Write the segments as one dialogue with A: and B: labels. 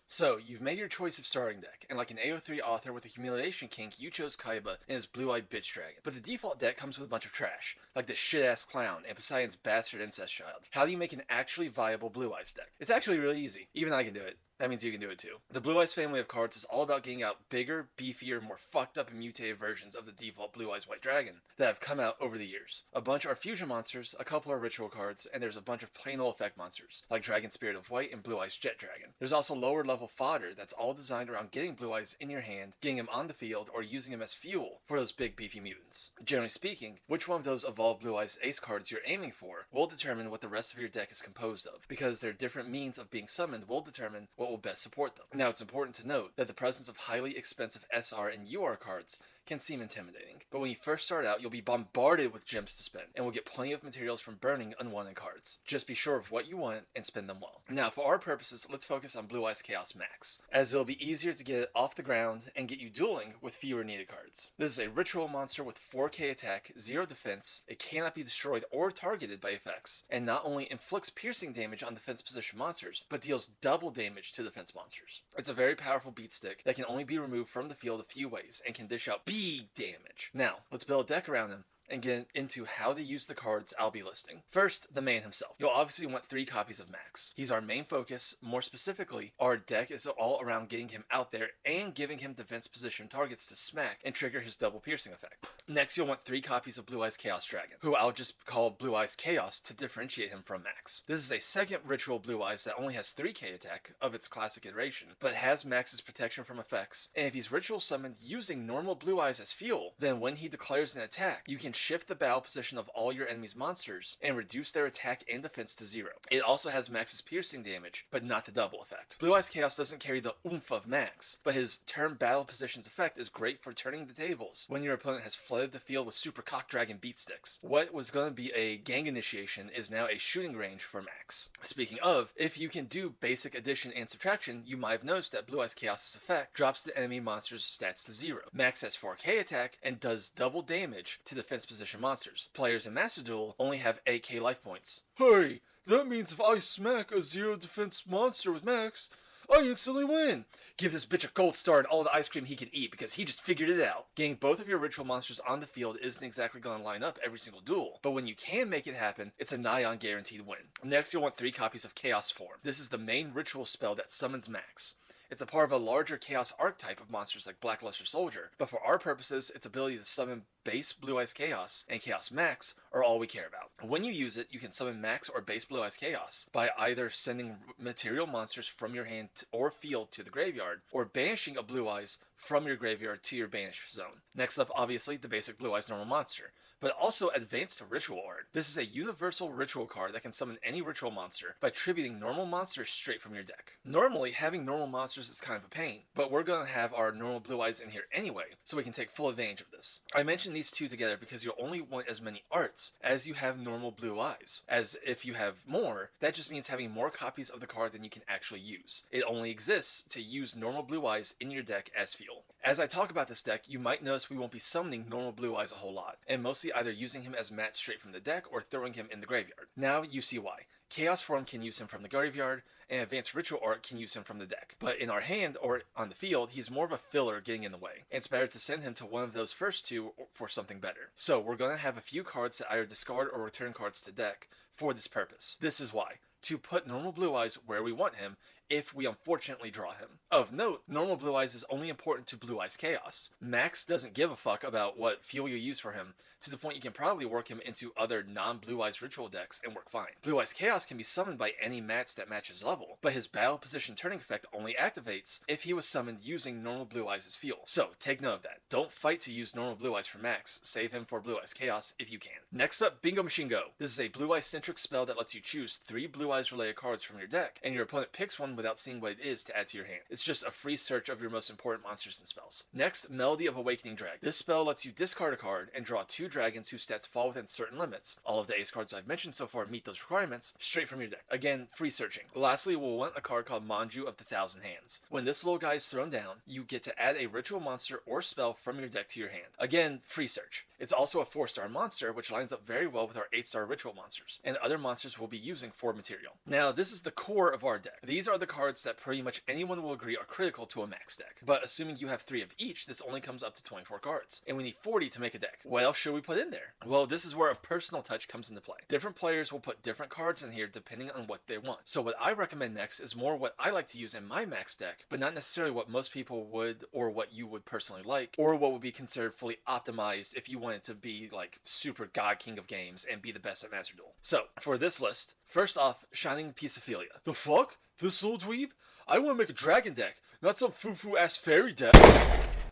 A: So, you've made your choice of starting deck, and like an AO3 author with a humiliation kink, you chose Kaiba and his blue-eyed bitch dragon. But the default deck comes with a bunch of trash, like this shit-ass clown and Poseidon's bastard incest child. How do you make an actually viable Blue Eyes deck? It's actually really easy. Even I can do it. That means you can do it too. The Blue Eyes family of cards is all about getting out bigger, beefier, more fucked up and mutated versions of the default Blue Eyes White Dragon that have come out over the years. A bunch are fusion monsters, a couple are ritual cards, and there's a bunch of plain old effect monsters, like Dragon Spirit of White and Blue Eyes Jet Dragon. There's also lower level fodder that's all designed around getting Blue Eyes in your hand, getting him on the field, or using him as fuel for those big beefy mutants. Generally speaking, which one of those evolved Blue Eyes Ace cards you're aiming for will determine what the rest of your deck is composed of, because their different means of being summoned will determine what will best support them. Now, it's important to note that the presence of highly expensive SR and UR cards can seem intimidating, but when you first start out, you'll be bombarded with gems to spend, and will get plenty of materials from burning unwanted cards. Just be sure of what you want and spend them well. Now, for our purposes, let's focus on Blue Eyes Chaos Max, as it'll be easier to get it off the ground and get you dueling with fewer needed cards. This is a ritual monster with 4k attack, 0 defense, it cannot be destroyed or targeted by effects, and not only inflicts piercing damage on defense position monsters, but deals double damage to defense monsters. It's a very powerful beat stick that can only be removed from the field a few ways and can dish out big damage. Now, let's build a deck around him and get into how to use the cards I'll be listing. First, the man himself. You'll obviously want 3 copies of Max. He's our main focus. More specifically, our deck is all around getting him out there and giving him defense position targets to smack and trigger his double piercing effect. Next, you'll want 3 copies of Blue Eyes Chaos Dragon, who I'll just call Blue Eyes Chaos to differentiate him from Max. This is a second ritual Blue Eyes that only has 3k attack of its classic iteration, but has Max's protection from effects, and if he's ritual summoned using normal Blue Eyes as fuel, then when he declares an attack, you can shift the battle position of all your enemy's monsters and reduce their attack and defense to 0. It also has Max's piercing damage, but not the double effect. Blue Eyes Chaos doesn't carry the oomph of Max, but his turn battle positions effect is great for turning the tables when your opponent has flooded the field with super cock dragon beat sticks. What was going to be a gang initiation is now a shooting range for Max. Speaking of, if you can do basic addition and subtraction, you might have noticed that Blue Eyes Chaos' effect drops the enemy monster's stats to 0. Max has 4k attack and does double damage to defense position monsters. Players in Master Duel only have 8k life points. Hey, that means if I smack a 0 defense monster with Max, I instantly win! Give this bitch a gold star and all the ice cream he can eat because he just figured it out. Getting both of your ritual monsters on the field isn't exactly going to line up every single duel, but when you can make it happen, it's a nigh on guaranteed win. Next, you'll want 3 copies of Chaos Form. This is the main ritual spell that summons Max. It's a part of a larger Chaos archetype of monsters like Blackluster Soldier, but for our purposes, its ability to summon base Blue Eyes Chaos and Chaos Max are all we care about. When you use it, you can summon Max or base Blue Eyes Chaos by either sending material monsters from your hand or field to the graveyard, or banishing a Blue Eyes from your graveyard to your banish zone. Next up, obviously, the basic Blue Eyes normal monster, but also advanced ritual art. This is a universal ritual card that can summon any ritual monster by tributing normal monsters straight from your deck. Normally, having normal monsters is kind of a pain, but we're going to have our normal Blue Eyes in here anyway, so we can take full advantage of this. I mentioned these two together because you'll only want as many arts as you have normal Blue Eyes, as if you have more, that just means having more copies of the card than you can actually use. It only exists to use normal Blue Eyes in your deck as fuel. As I talk about this deck, you might notice we won't be summoning normal Blue Eyes a whole lot, and mostly either using him as mats straight from the deck or throwing him in the graveyard. Now you see why. Chaos Form can use him from the graveyard, and Advanced Ritual Art can use him from the deck. But in our hand, or on the field, he's more of a filler getting in the way. And it's better to send him to one of those first two for something better. So we're going to have a few cards that either discard or return cards to deck for this purpose. This is why. To put normal Blue Eyes where we want him, if we unfortunately draw him. Of note, normal Blue Eyes is only important to Blue Eyes Chaos. Max doesn't give a fuck about what fuel you use for him, to the point you can probably work him into other non-Blue Eyes ritual decks and work fine. Blue Eyes Chaos can be summoned by any mats that match his level, but his battle position turning effect only activates if he was summoned using normal Blue Eyes as fuel. So, take note of that. Don't fight to use normal Blue Eyes for Max, save him for Blue Eyes Chaos if you can. Next up, Bingo Machine Go. This is a Blue Eyes centric spell that lets you choose 3 Blue Eyes related cards from your deck, and your opponent picks one without seeing what it is to add to your hand. It's just a free search of your most important monsters and spells. Next, Melody of Awakening Dragon. This spell lets you discard a card and draw 2 dragons whose stats fall within certain limits. All of the ace cards I've mentioned so far meet those requirements straight from your deck. Again, free searching. Lastly, we'll want a card called Manju of the Thousand Hands. When this little guy is thrown down, you get to add a ritual monster or spell from your deck to your hand. Again, free search. It's also a 4-star monster, which lines up very well with our 8-star ritual monsters, and other monsters we'll be using for material. Now, this is the core of our deck. These are the cards that pretty much anyone will agree are critical to a max deck. But assuming you have 3 of each, this only comes up to 24 cards, and we need 40 to make a deck. What else should we put in there? Well, this is where a personal touch comes into play. Different players will put different cards in here depending on what they want. So what I recommend next is more what I like to use in my max deck, but not necessarily what most people would or what you would personally like, or what would be considered fully optimized if you wanted to be like super god king of games and be the best at Master Duel. So for this list, first off, Shining Pisophilia. The fuck? This little dweeb? I want to make a dragon deck, not some foo-foo ass fairy deck.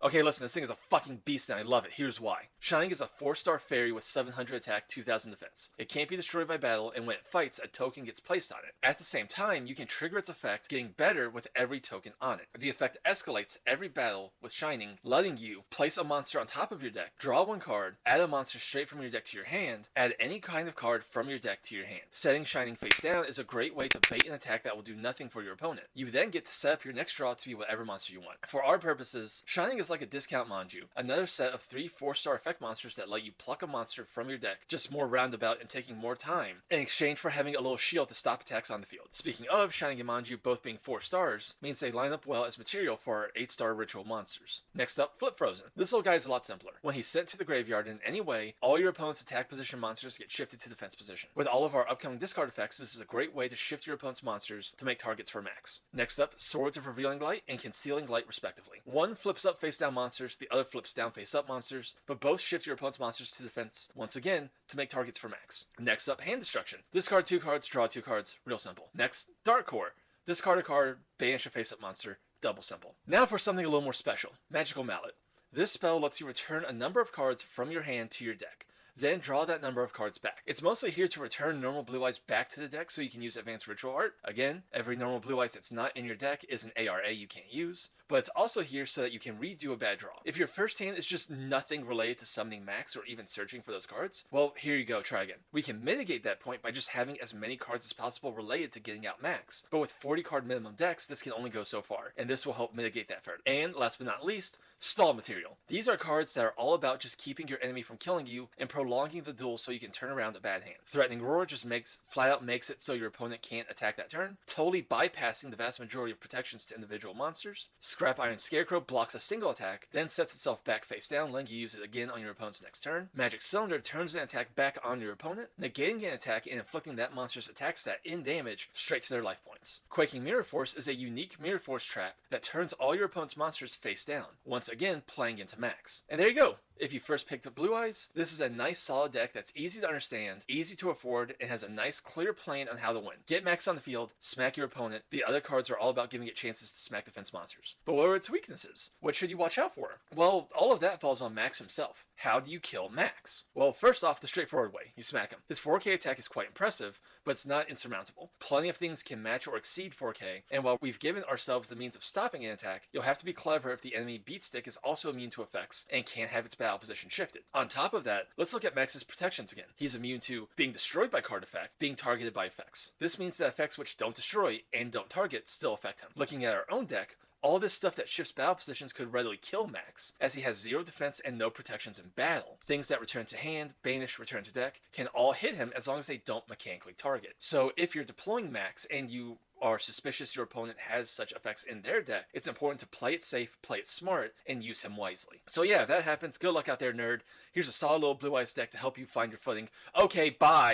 A: Okay, listen, this thing is a fucking beast and I love it. Here's why. Shining is a 4-star fairy with 700 attack, 2000 defense. It can't be destroyed by battle, and when it fights, a token gets placed on it. At the same time, you can trigger its effect, getting better with every token on it. The effect escalates every battle with Shining, letting you place a monster on top of your deck, draw 1 card, add a monster straight from your deck to your hand, add any kind of card from your deck to your hand. Setting Shining face down is a great way to bait an attack that will do nothing for your opponent. You then get to set up your next draw to be whatever monster you want. For our purposes, Shining is like a discount Manju, another set of 3 4-star effect monsters that let you pluck a monster from your deck, just more roundabout and taking more time, in exchange for having a little shield to stop attacks on the field. Speaking of, Shining and Manju both being 4 stars, means they line up well as material for our 8-star ritual monsters. Next up, Flip Frozen. This little guy is a lot simpler. When he's sent to the graveyard in any way, all your opponent's attack position monsters get shifted to defense position. With all of our upcoming discard effects, this is a great way to shift your opponent's monsters to make targets for max. Next up, Swords of Revealing Light and Concealing Light respectively. One flips up face down monsters, the other flips down face up monsters, but both shift your opponent's monsters to defense, once again, to make targets for max. Next up, Hand Destruction. Discard 2 cards, draw 2 cards, real simple. Next, Dark Core. Discard a card, banish a face up monster, double simple. Now for something a little more special, Magical Mallet. This spell lets you return a number of cards from your hand to your deck. Then draw that number of cards back. It's mostly here to return normal blue eyes back to the deck so you can use advanced ritual art. Again, every normal blue eyes that's not in your deck is an ARA you can't use, but it's also here so that you can redo a bad draw. If your first hand is just nothing related to summoning max or even searching for those cards, well, here you go, try again. We can mitigate that point by just having as many cards as possible related to getting out max, but with 40 card minimum decks, this can only go so far, and this will help mitigate that further. And last but not least, Stall Material. These are cards that are all about just keeping your enemy from killing you and prolonging the duel so you can turn around a bad hand. Threatening Roar just flat out makes it so your opponent can't attack that turn, totally bypassing the vast majority of protections to individual monsters. Scrap Iron Scarecrow blocks a single attack, then sets itself back face down, letting you use it again on your opponent's next turn. Magic Cylinder turns an attack back on your opponent, negating an attack and inflicting that monster's attack stat in damage straight to their life points. Quaking Mirror Force is a unique Mirror Force trap that turns all your opponent's monsters face down, once again playing into max. And there you go! If you first picked up Blue Eyes, this is a nice solid deck that's easy to understand, easy to afford, and has a nice clear plan on how to win. Get max on the field, smack your opponent. The other cards are all about giving it chances to smack defense monsters. But what are its weaknesses? What should you watch out for? Well, all of that falls on Max himself. How do you kill Max? Well, first off, the straightforward way. You smack him. His 4K attack is quite impressive, but it's not insurmountable. Plenty of things can match or exceed 4K, and while we've given ourselves the means of stopping an attack, you'll have to be clever if the enemy beat stick is also immune to effects and can't have its battle position shifted. On top of that, let's look at Max's protections again. He's immune to being destroyed by card effect, being targeted by effects. This means that effects which don't destroy and don't target still affect him. Looking at our own deck, all this stuff that shifts battle positions could readily kill Max, as he has 0 defense and no protections in battle. Things that return to hand, banish, return to deck, can all hit him as long as they don't mechanically target. So if you're deploying Max and you are suspicious your opponent has such effects in their deck, it's important to play it safe, play it smart, and use him wisely. So yeah, if that happens, good luck out there, nerd. Here's a solid little Blue Eyes deck to help you find your footing. Okay, bye!